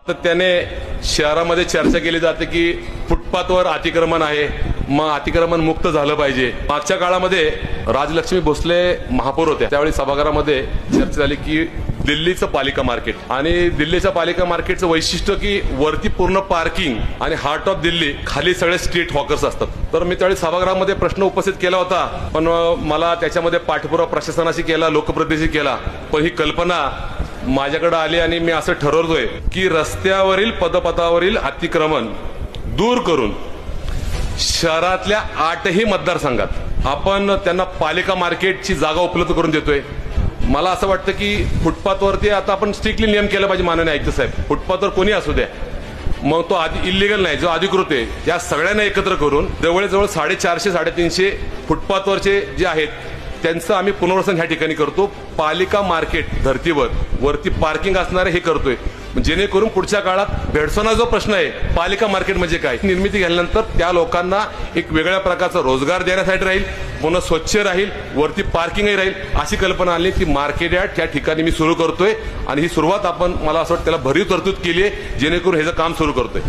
सातत्याने शहरामध्ये चर्चा केली जाते की फुटपाथवर अतिक्रमण आहे, मग अतिक्रमण मुक्त झालं पाहिजे। मागच्या काळामध्ये राजलक्ष्मी भोसले महापौर होत्या, त्यावेळी सभागृहामध्ये चर्चा झाली की दिल्लीचं पालिका मार्केट आणि दिल्लीच्या पालिका मार्केटचं वैशिष्ट्य की वरती पूर्ण पार्किंग आणि हार्ट ऑफ दिल्ली, खाली सगळे स्ट्रीट हॉकर्स असतात। तर मी त्यावेळी सभागृहामध्ये प्रश्न उपस्थित केला होता, पण मला त्याच्यामध्ये पाठपुरावा प्रशासनाशी केला, लोकप्रतिनिधीशी केला, पण ही कल्पना माझ्याकडे आली आणि मी असं ठरवतोय की रस्त्यावरील पदपथावरील अतिक्रमण दूर करून शहरातल्या 8ही मतदारसंघात आपण त्यांना पालिका मार्केटची जागा उपलब्ध करून देतोय। मला असं वाटतं की फुटपाथवरती आता आपण स्ट्रिक्टली नियम केला पाहिजे। माननीय आयुक्त साहेब, फुटपाथवर कोणी असू द्या, मग तो इल्लीगल नाही, जो अधिकृत आहे, या सगळ्यांना एकत्र करून जवळजवळ 450-350 फुटपाथवरचे जे आहेत त्यांचं आम्ही पुनर्वसन ह्या ठिकाणी करतो। पालिका मार्केट धर्तीवर वरती पार्किंग असणारे हे करतोय, जेणेकरून पुढच्या काळात भेडसावणारा जो प्रश्न आहे पालिका मार्केट म्हणजे काय, निर्मिती झाल्यानंतर त्या लोकांना एक वेगळ्या प्रकारचा रोजगार देण्यासाठी राहील, पुन्हा स्वच्छ राहील, वरती पार्किंगही राहील, अशी कल्पना आली। ती मार्केट यार्ड त्या ठिकाणी मी सुरू करतोय आणि ही सुरुवात आपण, मला असं वाटतं, त्याला भरीव तरतूद केली आहे, जेणेकरून हे काम सुरू करतोय।